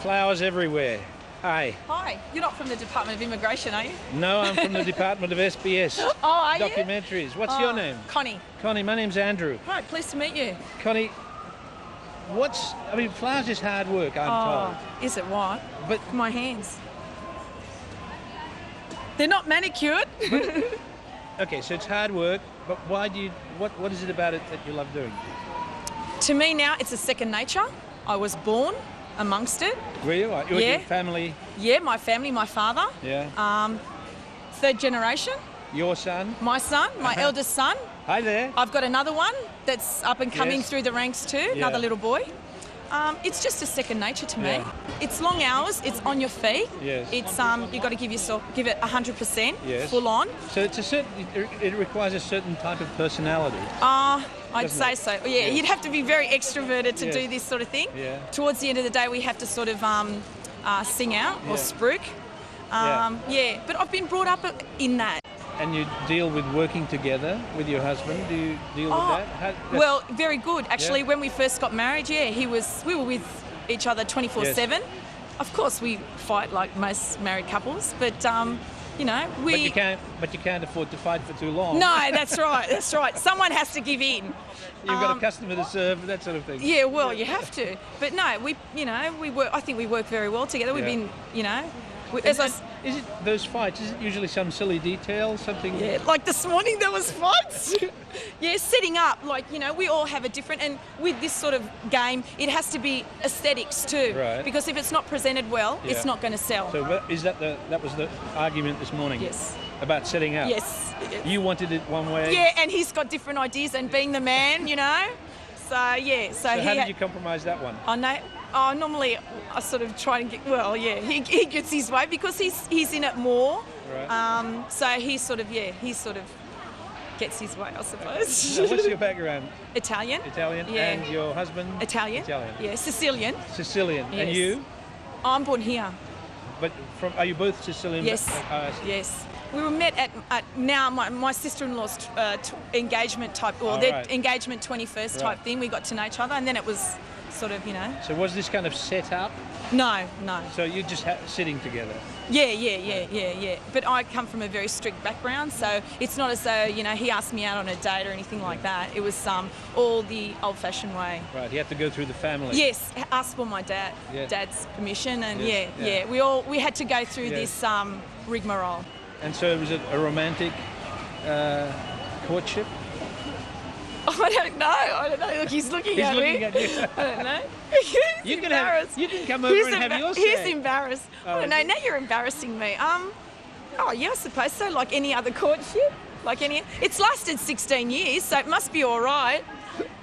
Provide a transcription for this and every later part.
Flowers everywhere. Hi. Hi. You're not from the Department of Immigration, are you? No, I'm from the Department of SBS. Oh, are you? Documentaries. What's your name? Connie. Connie, my name's Andrew. Right, pleased to meet you. Connie, flowers is hard work, I'm told. Is it what? But My hands. They're not manicured. okay, so it's hard work, but what is it about it that you love doing? To me now, it's a second nature. I was born amongst it. Were you? With Yeah. your family? Yeah, my family, my father. Yeah. Third generation. Your son? My son, my eldest son. Hi there. I've got another one that's up and coming Yes. through the ranks too, another little boy. It's just a second nature to me. Yeah. It's long hours, it's on your feet. Yes. It's you've got to give it 100%, Yes. full on. So it requires a certain type of personality. I'd say so. Yeah, you'd have to be very extroverted to Yes. do this sort of thing. Yeah. Towards the end of the day, we have to sort of sing out or spruik. But I've been brought up in that. And you deal with working together with your husband? Do you deal with that? Well, very good. Actually, when we first got married, we were with each other 24/7. Of course, we fight like most married couples, but we. But you can't afford to fight for too long. No, that's right. That's right. Someone has to give in. You've got a customer to serve, that sort of thing. Yeah, well, you have to. But no, we work. I think we work very well together. We've been, Is it those fights? Is it usually some silly detail, something? Yeah, like this morning there was fights. Setting up, we all have a different, and with this sort of game, it has to be aesthetics too. Right. Because if it's not presented well, it's not going to sell. So is that was the argument this morning? Yes. About setting up? Yes. You wanted it one way? Yeah, and he's got different ideas, and being the man, So yeah. So how did you compromise that one? I know. Normally I sort of try and get. Well, yeah, he gets his way because he's in it more. Right. So he sort of gets his way, I suppose. So what's your background? Italian. Italian. Yeah. And your husband? Italian. Yeah, Sicilian. Sicilian. Yes. And you? I'm born here. But are you both Sicilian? Yes. Yes. We were met at now my sister-in-law's engagement type, or their engagement 21st type thing. We got to know each other, and then it was sort of, So was this kind of set up? No. So you're just sitting together? Yeah. But I come from a very strict background, so it's not as though, he asked me out on a date or anything like that. It was all the old-fashioned way. Right, you have to go through the family. Yes, asked for my dad's permission, and we had to go through this rigmarole. And so it was a romantic courtship? I don't know. Look, he's looking at me. Looking at you. I don't know. You can come over and have your say. He's embarrassed. I don't know. Now you're embarrassing me. I suppose so. Like any other courtship. It's lasted 16 years, so it must be all right.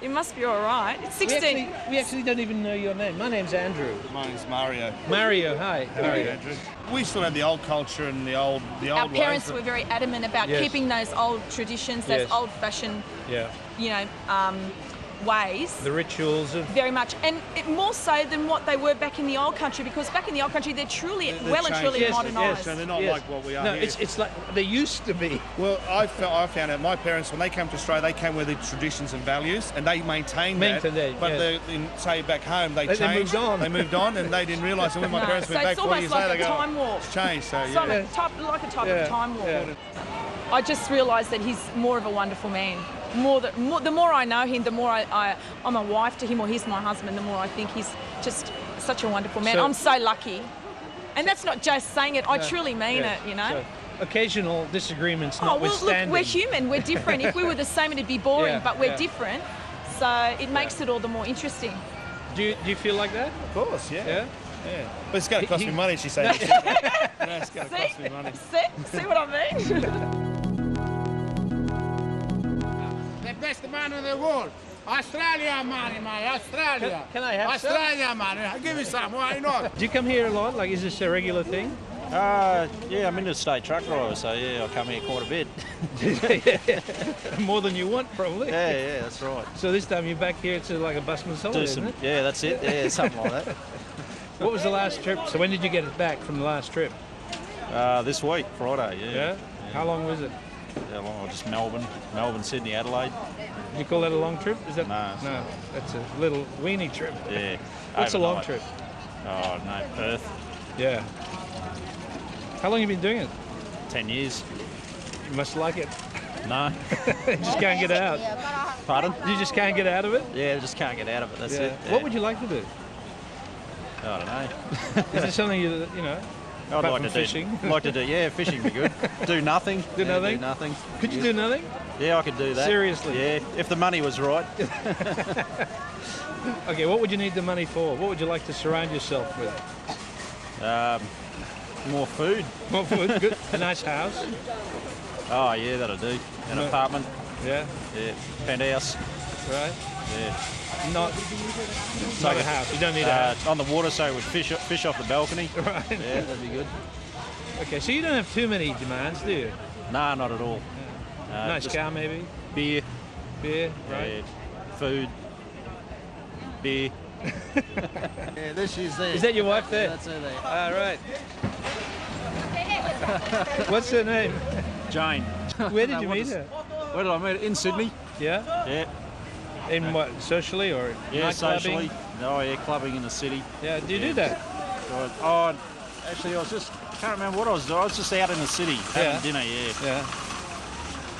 It must be all right. It's 16. We actually don't even know your name. My name's Andrew. My name's Mario. Mario, hi. How are you, Andrew? We still have the old culture and the old Our ways. parents were very adamant about keeping those old traditions, those old-fashioned, ways. The rituals of... Very much. And more so than what they were back in the old country, because back in the old country, they're truly, well and truly modernised. Yes, and they're not like what we are here. It's like they used to be. Well, I found out my parents, when they came to Australia, they came with the traditions and values, and they maintained that. But say back home, they changed. They moved on. They moved on, and they didn't realise. And when my parents went back 40 years later, they go, it's almost like a time warp. It's changed, so it's like a type of time warp. Yeah. I just realised that he's more of a wonderful man. The more I know him, the more I'm a wife to him, or he's my husband, the more I think he's just such a wonderful man. I'm so lucky. And that's not just saying it, I truly mean it, So occasional disagreements notwithstanding. Look, we're human, we're different. If we were the same, it'd be boring, but we're different. So it makes it all the more interesting. Do you feel like that? Of course, yeah. But it's going to cost me money, she said. It's going to cost me money. See what I mean? Best man in the world. Australia money, man. Australia. Can I have some? Australia money. I'll give you some. Why not? Do you come here a lot? Like, is this a regular thing? Yeah, I'm into state truck driver, so I come here quite a bit. More than you want, probably. Yeah, that's right. So this time you're back here to like a busman's holiday, isn't it? Yeah, that's it. Yeah, something like that. What was the last trip? So when did you get it back from the last trip? This week, Friday. Yeah. How long was it? Yeah, well, just Melbourne, Sydney, Adelaide. You call that a long trip? Is that No. That's a little weenie trip. Yeah. What's a long overnight. trip? Oh, no, Perth. Yeah. How long have you been doing it? 10 years. You must like it. No. Just can't get out. Pardon? You just can't get out of it? Yeah, just can't get out of it. That's it. Yeah. What would you like to do? I don't know. Is there something you know? I'd like to fishing. Yeah, fishing would be good. Do nothing. Do Yeah, nothing? Do nothing. Could you do nothing? Yeah, I could do that. Seriously? Yeah, if the money was right. Okay, what would you need the money for? What would you like to surround yourself with? More food. More food, good. A nice house. Oh, yeah, that'll do. An apartment. Yeah. Yeah, penthouse. Right. Yeah. Not a house. You don't need a house. On the water, so we fish off the balcony. Right. Yeah, that'd be good. Okay, so you don't have too many demands, do you? Nah, not at all. Nice just car, maybe? Beer. Beer, right. Yeah. Food. Beer. Yeah, there she is there. Is that your wife there? Yeah, that's her there. All right. What's her name? Jane. Where did you meet her? Where did I meet her? In Sydney. Yeah? Yeah. In what, socially or Yeah, night socially. clubbing? Oh, yeah, clubbing in the city. Yeah, do you do that? Oh, actually, I can't remember what I was doing. I was just out in the city having dinner, yeah.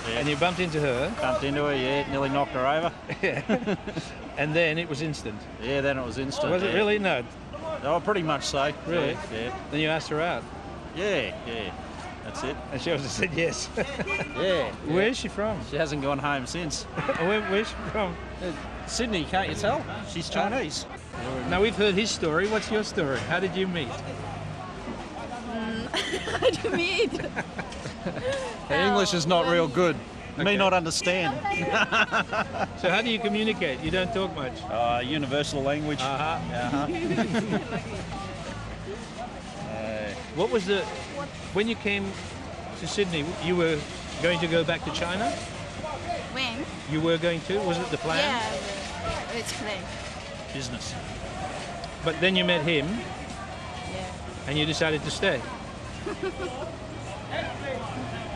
Yeah. And you bumped into her? Bumped into her, yeah, nearly knocked her over. Yeah. And then it was instant? Yeah, then it was instant. Was it really? No. Oh, pretty much so. Really? Yeah. Then you asked her out? Yeah. That's it. And she also said yes. Yeah. Where is she from? She hasn't gone home since. Where's she from? Sydney, can't you tell? She's Chinese. Now, we've heard his story. What's your story? How did you meet? How do you meet? Her English is not real good. Okay. Me not understand. So how do you communicate? You don't talk much? Universal language. What was when you came to Sydney, you were going to go back to China? When? You were going to? Was it the plan? Yeah, it's planned. Business. But then you met him Yeah. and you decided to stay.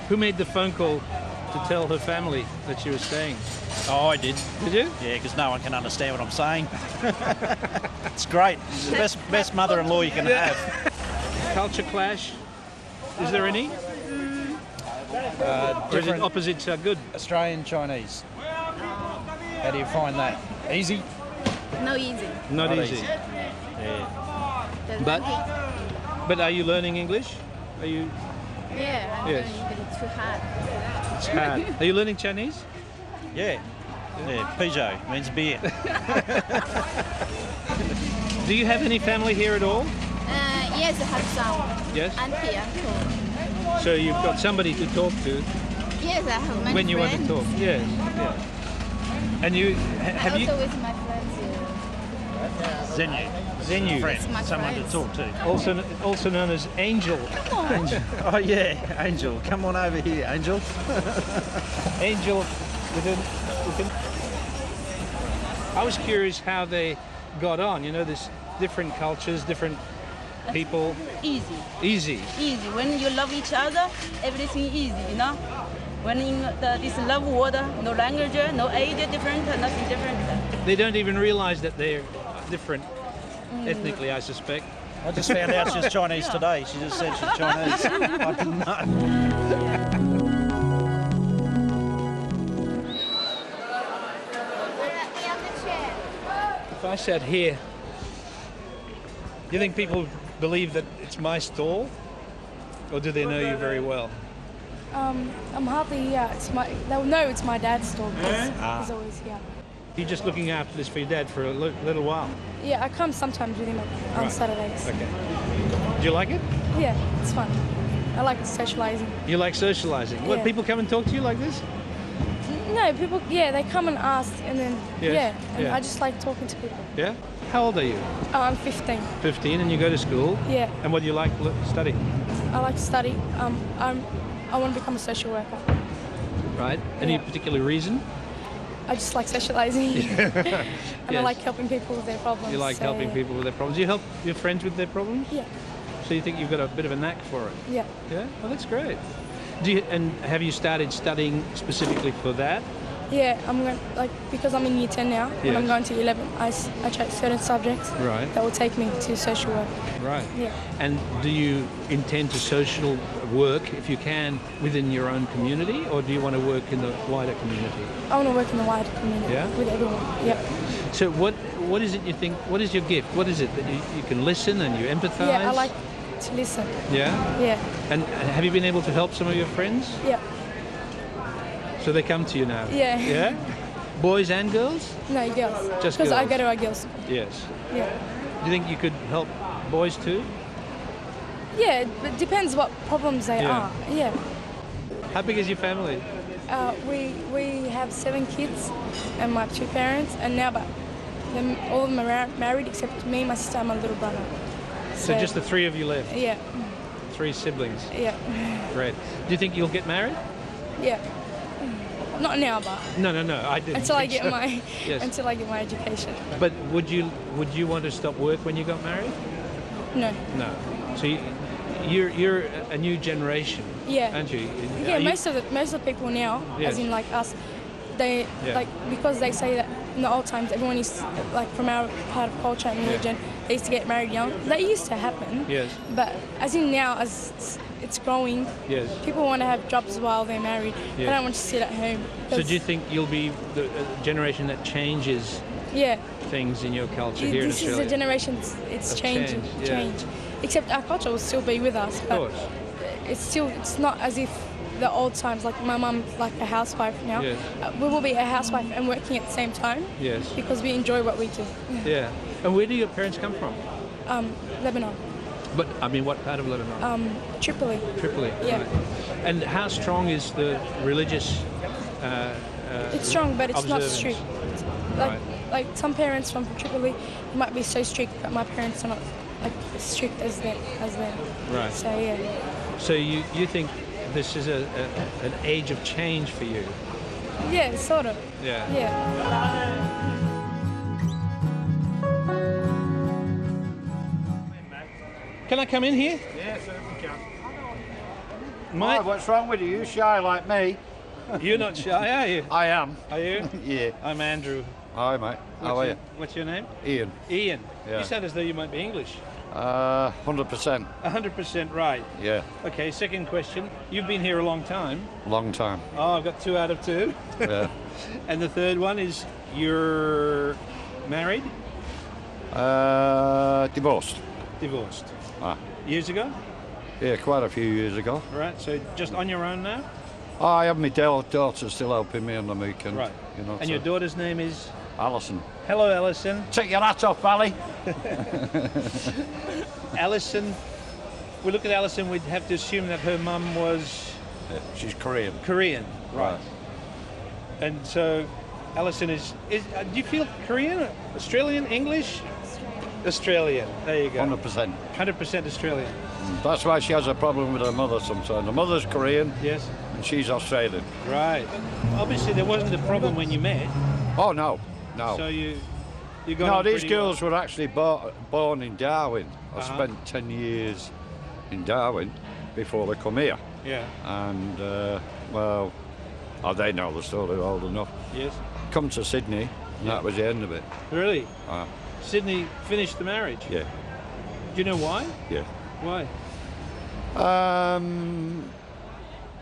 Who made the phone call to tell her family that you were staying? Oh, I did. Did you? Yeah, because no one can understand what I'm saying. It's great. It's the best mother-in-law you can have. Culture clash? Is there any? Or is it opposites are good? Australian Chinese. How do you find that? Easy? No easy. Not easy. Yeah. But are you learning English? Are you? Yeah, I'm Yes. doing it too hard. It's hard. Are you learning Chinese? Yeah. Yeah, Peugeot means beer. Do you have any family here at all? Yes, I have some. Yes. Auntie, uncle. So you've got somebody to talk to Yes, I have many when you friends. want to talk. Yes. Yeah. And you have Also you with my friends. Zenu. Zenu, It's my Someone friends. to talk to. also known as Angel. Oh, yeah, Angel. Come on over here, Angel. Angel with an. I was curious how they got on. You know, there's different cultures, different people. Easy. Easy. Easy. When you love each other, everything easy, you know? When in this love world, no language, no age different, nothing different. They don't even realize that they're different ethnically, I suspect. I just found out she's Chinese today. She just said she's Chinese. I didn't know. If I sat here, do you think people believe that it's my stall? Or do they know you very well? I'm hardly here. They'll know it's my dad's store because he's always here. You're just looking after this for your dad for a little while? Yeah, I come sometimes with him on Right. Saturdays. Okay. Do you like it? Yeah, it's fun. I like socialising. You like socialising? What, Yeah. people come and talk to you like this? No, people, they come and ask and then, Yes, and yeah. I just like talking to people. Yeah? How old are you? Oh, I'm 15. 15 and you go to school? Yeah, And what do you like studying? I like to study. I want to become a social worker. Right? Any Yeah. particular reason? I just like socialising. And I Yes. like helping people with their problems. You like so, helping people with their problems. You help your friends with their problems? Yeah, So you think you've got a bit of a knack for it? yeah. Yeah? Well, that's great. And have you started studying specifically for that? Yeah, I'm going because I'm in year 10 now. When I'm going to 11, I take certain subjects that will take me to social work. Right. Yeah. And do you intend to social work, if you can, within your own community, or do you want to work in the wider community? I want to work in the wider community. Yeah? With everyone. Yep. So what is it you think? What is your gift? What is it that you can listen and you empathise? Yeah, I like to listen. Yeah. Yeah. And have you been able to help some of your friends? Yeah. So they come to you now? Yeah. Yeah? Boys and girls? No, girls. Just because girls? I go to a girls' school. Yes. Yeah. Do you think you could help boys too? Yeah, it depends what problems they are. Yeah. How big is your family? We have 7 kids and my 2 parents, and now all of them are married except me, my sister, and my little brother. So just the 3 of you left? Yeah. 3 siblings? Yeah. Great. Do you think you'll get married? Yeah. Not now, but No, I didn't. until I think get so. my Yes. until I get my education. But would you want to stop work when you got married? No. No. So you're a new generation, Yeah. aren't you? Yeah, Are you- most of the people now, Yes. as in like us, they because they say that in the old times everyone used from our part of culture and religion, they used to get married young. That used to happen. Yes. But as in now, as it's growing, Yes. people want to have jobs while they're married. They Yes. don't want to sit at home. So do you think you'll be the generation that changes Yeah. things in your culture here in This is Australia? the generation. It's Of changing. change, yeah. Except our culture will still be with us. Of But course. it's not as if the old times. Like my mum's like a housewife now. Yes. We will be a housewife and working at the same time. Yes. Because we enjoy what we do. Yeah. And where do your parents come from? Lebanon. But I mean, what part of Lebanon? Tripoli. Tripoli. Yeah. Right. And how strong is the religious? It's strong, but it's not observance? strict. Right. Like some parents from Tripoli might be so strict, but my parents are not as strict as them. Right. So yeah. So you think this is an age of change for you? Yeah, sort of. Yeah. Yeah. Can I come in here? Yeah, certainly can. Mate, What's wrong with you? You shy like me? you're not shy, are you? I am. Are you? Yeah. I'm Andrew. Hi, mate. How are you? What's your name? Ian. Ian. Yeah. You sound as though you might be English. 100%. 100% right. Yeah. Okay, second question. You've been here a long time. Long time. Oh, I've got 2 out of 2. Yeah. And the third one is you're married? Divorced. Divorced. Ah. Years ago? Yeah, quite a few years ago. Right, so just on your own now? I have my daughter still helping me on the weekend. Right. You know, And your daughter's name is? Alison. Hello, Alison. Take your hat off, Ali. Alison, we look at Alison, we'd have to assume that her mum was Yeah, she's Korean. Korean. Right. And so Alison do you feel Korean, Australian, English? Australian. There you go. 100%. 100% Australian. That's why she has a problem with her mother sometimes. The mother's Korean Yes. and she's Australian. Right. Obviously there wasn't a problem when you met. Oh, no. No. So you got No, on these pretty girls were actually born in Darwin. I Uh-huh. spent 10 years in Darwin before they come here. well. Yeah. And, they know the story old enough. Yes. Come to Sydney, and that was the end of it. Really? Ah. Sydney finished the marriage. Yeah, Do you know why? yeah. Why?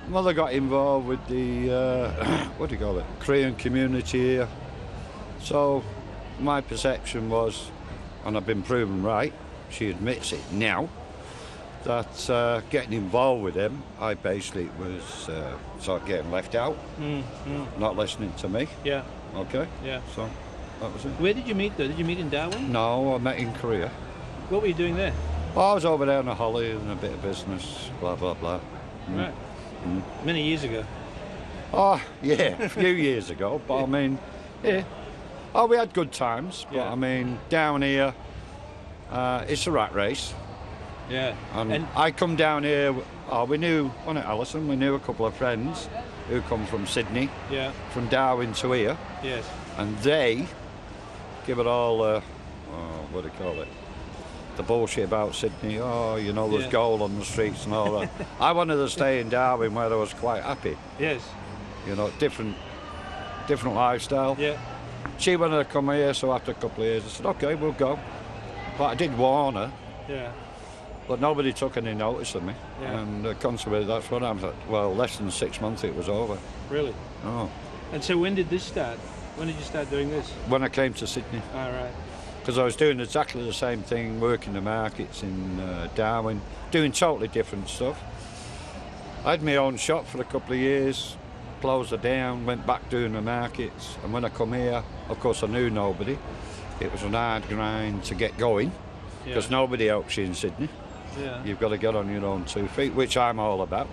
Mother got involved with the, what do you call it, Korean community here. So my perception was, and I've been proven right, she admits it now, that getting involved with them, I basically was sort of getting left out, not listening to me. Yeah. Okay? Yeah. So that was it. Where did you meet though? Did you meet in Darwin? No, I met in Korea. What were you doing there? Well, I was over there on a holiday and a bit of business, blah, blah, blah. Right. Many years ago. Oh, yeah, a few years ago, but I mean, yeah. Oh, we had good times, but Yeah. I mean, down here, it's a rat race. Yeah. And I come down here, we knew, wasn't it, Alison? We knew a couple of friends who come from Sydney, Yeah. from Darwin to here, Yes. and they give it all, what do you call it? The bullshit about Sydney. Oh, you know, there's Yeah. gold on the streets and all that. I wanted to stay in Darwin where I was quite happy. Yes. You know, different different lifestyle. Yeah. She wanted to come here, so after a couple of years, I said, OK, we'll go. But I did warn her. Yeah. But nobody took any notice of me. Yeah. And consequently, that's what happened. Well, less than 6 months, it was over. Really? Oh. And so when did this start? When did you start doing this? When I came to Sydney. All right. Because I was doing exactly the same thing, working the markets in Darwin, doing totally different stuff. I had my own shop for a couple of years, closed it down, went back doing the markets, and when I come here, of course I knew nobody. It was an hard grind to get going, because nobody helps you in Sydney. Yeah. You've got to get on your own 2 feet, which I'm all about.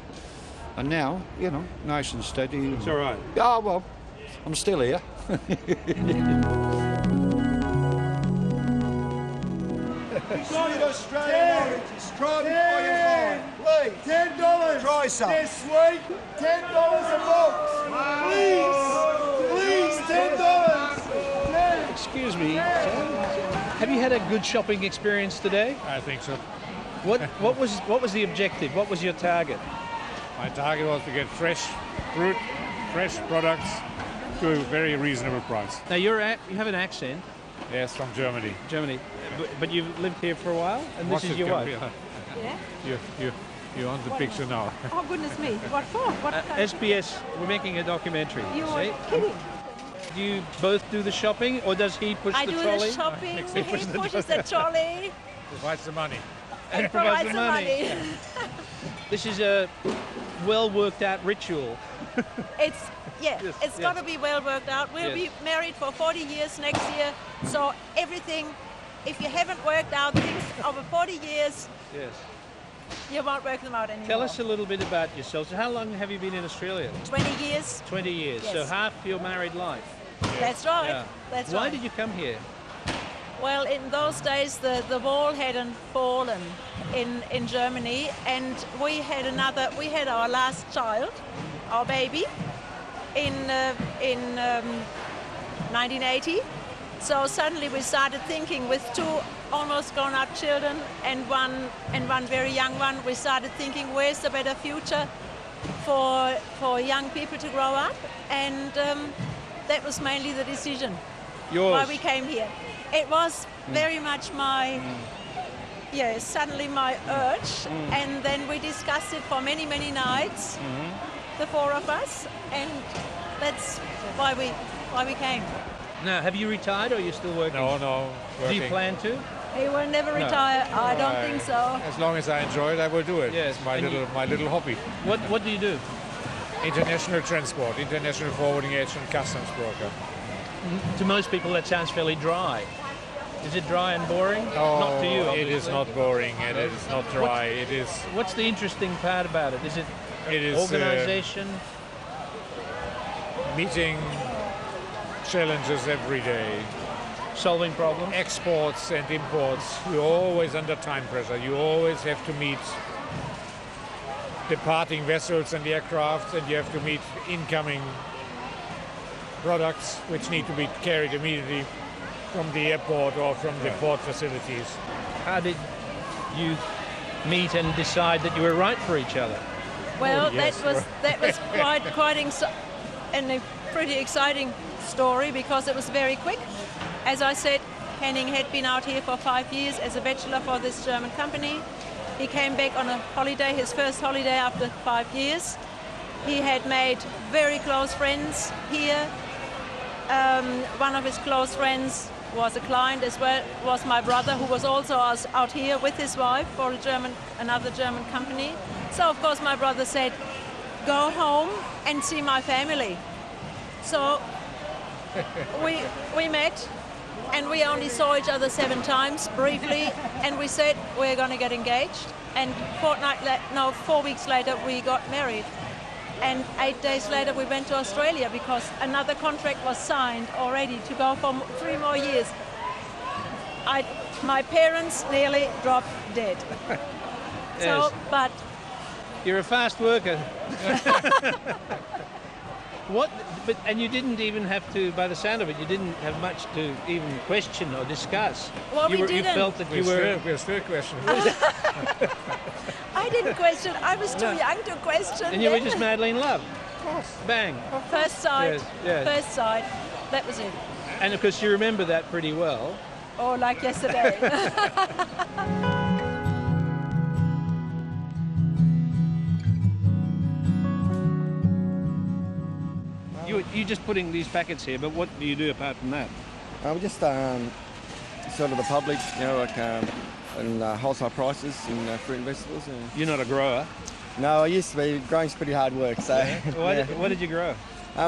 And now, you know, nice and steady. It's all right. Oh, well, I'm still here. Sweet Australian origins. Try before you buy. Please. $10. Try some. They're sweet. $10 a box. Please. $10. Excuse me. Have you had a good shopping experience today? I think so. What was the objective? What was your target? My target was to get fresh fruit, fresh products to a very reasonable price. Now you have an accent. Yes, from Germany. Germany, but you've lived here for a while, and this is your wife. Yeah. You're on the picture now. Oh, goodness me. What for? What SBS, we're making a documentary. You see? are kidding. Do you both do the shopping, or does he push the trolley? I do the shopping, he pushes the trolley. Provides the money. And provides the money. This is a well worked out ritual. It's got to be well worked out. We'll be married for 40 years next year, so everything, if you haven't worked out things over 40 years, you won't work them out anymore. Tell us a little bit about yourselves. How long have you been in Australia? 20 years. 20 years, yes. So half your married life. That's right. Yeah. That's Why right. did you come here? Well, in those days, the wall hadn't fallen in Germany, and we had our last child, our baby, in 1980. So suddenly we started thinking, with two almost grown-up children and one very young one, we started thinking, where's the better future for young people to grow up, and that was mainly the decision. Yours. Why we came here. It was very much suddenly my urge, and then we discussed it for many, many nights, the four of us, and that's why we came. Now, have you retired, or are you still working? No, working. Do you plan to? He will never retire. I don't think so. As long as I enjoy it, I will do it. Yes. It's my little hobby. What do you do? International transport, international forwarding agent, customs broker. To most people, that sounds fairly dry. Is it dry and boring? Oh, not to you, obviously. It is not boring, and it is not dry. What's the interesting part about it? Is it organization? Meeting challenges every day. Solving problems? Exports and imports. You're always under time pressure. You always have to meet departing vessels and aircraft, and you have to meet incoming products which need to be carried immediately from the airport or from the port facilities. How did you meet and decide that you were right for each other? Well, that was quite a pretty exciting story, because it was very quick. As I said, Henning had been out here for 5 years as a bachelor for this German company. He came back on a holiday, his first holiday after 5 years. He had made very close friends here. One of his close friends was a client as well, was my brother, who was also out here with his wife for another German company. So of course my brother said, go home and see my family. So we met, and we only saw each other 7 times briefly, and we said we're going to get engaged. And 4 weeks later we got married. And 8 days later we went to Australia, because another contract was signed already to go for 3 more years. My parents nearly dropped dead. Yes. So, but you're a fast worker. And you didn't even have to, by the sound of it, you didn't have much to even question or discuss. Well, you didn't. You felt that We're still questioning. I didn't question. I was too young to question. And you were just madly in love. course. Bang. First sight. Yes, yes. First sight. That was it. And of course you remember that pretty well. Oh, like yesterday. You're just putting these packets here, but what do you do apart from that? We just sort of the public, you know, like and wholesale prices in fruit and vegetables. You're not a grower? No, I used to be. Growing's pretty hard work, so... Yeah. What did you grow?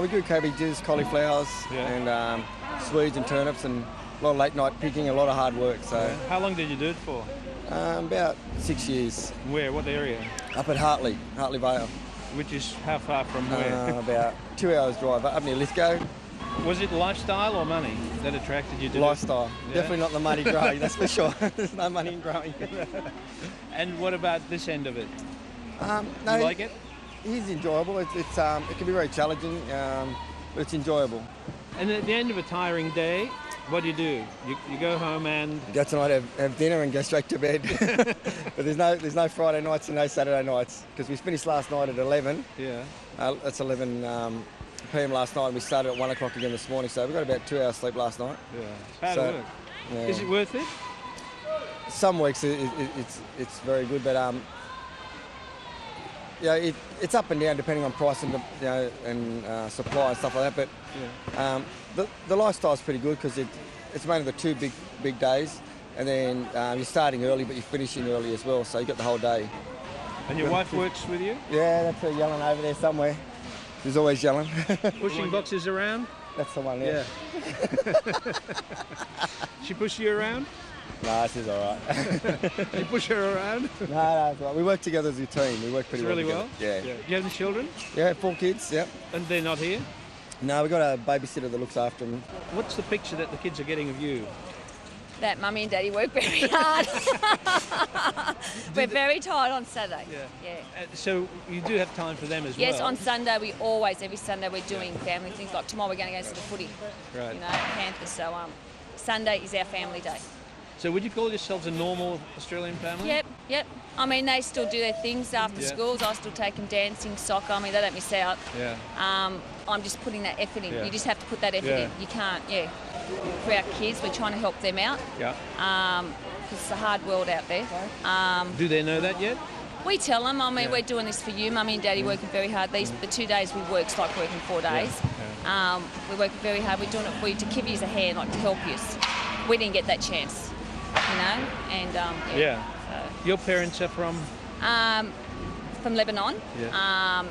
We grew cabbages, cauliflowers, and Swedes and turnips, and a lot of late night picking, a lot of hard work. So. Yeah. How long did you do it for? About 6 years. Where? What area? Up at Hartley Vale. Which is how far from where? About 2 hours drive up near Lithgow. Was it lifestyle or money that attracted you to Lifestyle. Yeah? Definitely not the money growing, that's for sure. There's no money in growing. And what about this end of it? No, you like it? It is enjoyable. It can be very challenging, but it's enjoyable. And at the end of a tiring day, what do? You go home and... Go tonight, have dinner and go straight to bed. But there's no Friday nights and no Saturday nights, because we finished last night at 11. Yeah. That's 11 p.m. last night, and we started at 1 o'clock again this morning, so we got about 2 hours sleep last night. Yeah. Hard work. Yeah. Is it worth it? Some weeks it's very good, but yeah, it's up and down depending on price and and supply and stuff like that. But the lifestyle's pretty good because it's mainly the two big days, and then you're starting early, but you're finishing early as well, so you got the whole day. And your wife works with you? Yeah, that's her yelling over there somewhere. She's always yelling. Pushing boxes around? That's the one, yeah. She push you around? No, she's all right. You push her around? No, it's all right. We work together as a team. We work pretty really well together. Yeah. Do you have any children? Yeah, 4 kids, yep. And they're not here? No, we've got a babysitter that looks after them. What's the picture that the kids are getting of you? That Mummy and Daddy work very hard. We're very tired on Saturday. Yeah. So you do have time for them as well? Yes, on Sunday every Sunday we're doing family things. Like tomorrow we're going to go to the footy. Right. You know, Panthers. So Sunday is our family day. So would you call yourselves a normal Australian family? Yep. I mean, they still do their things after schools. I still take them dancing, soccer. I mean, they don't miss out. Yeah. I'm just putting that effort in. Yeah. You just have to put that effort in. You can't, For our kids, we're trying to help them out. Yeah. Because it's a hard world out there. Do they know that yet? We tell them, we're doing this for you. Mummy and Daddy working very hard. The 2 days we work's like working 4 days. We're working very hard. We're doing it for you to give you a hand, like to help you. We didn't get that chance, and So. Your parents are from? From Lebanon.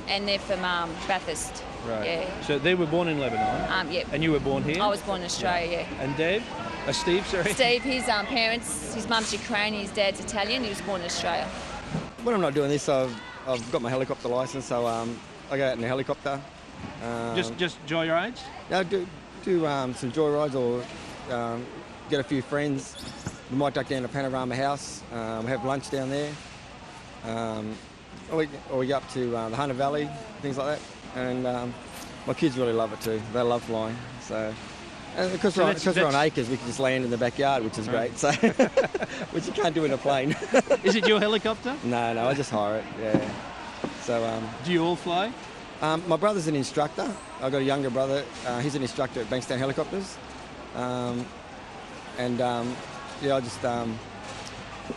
And they're from Bathurst. Right. Yeah. So they were born in Lebanon? Yep. And you were born here? I was born in Australia, And Dave? Steve, sorry? Steve, his parents, his mum's Ukrainian, his dad's Italian. He was born in Australia. When I'm not doing this, I've got my helicopter licence, so I go out in a helicopter. Just joyrides? No, do some joyrides or get a few friends. We might duck down to Panorama House, have lunch down there. Or we go up to the Hunter Valley, things like that. And my kids really love it too. They love flying. So, and because we're on acres, we can just land in the backyard, which is great. So, which you can't do in a plane. Is it your helicopter? No, I just hire it. Yeah. So. Do you all fly? My brother's an instructor. I've got a younger brother. He's an instructor at Bankstown Helicopters. I just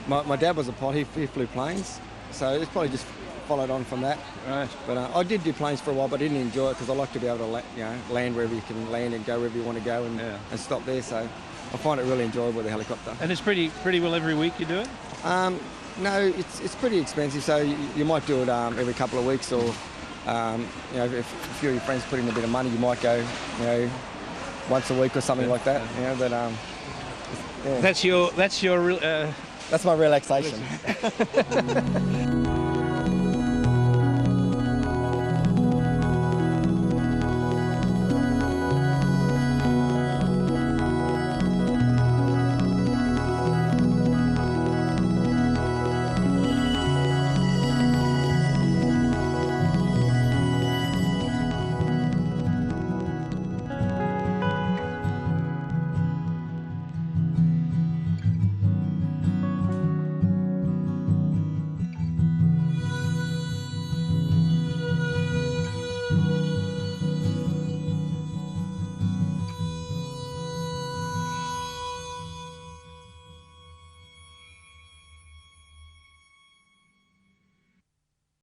my dad was a pilot. He flew planes, so it's probably just followed on from that. Right. But I did do planes for a while, but I didn't enjoy it because I like to be able to land wherever you can land and go wherever you want to go and stop there. So I find it really enjoyable with the helicopter. And it's pretty well every week you do it? No, it's pretty expensive. So you might do it every couple of weeks, or if a few of your friends put in a bit of money, you might go once a week or something like that. That's your that's my relaxation.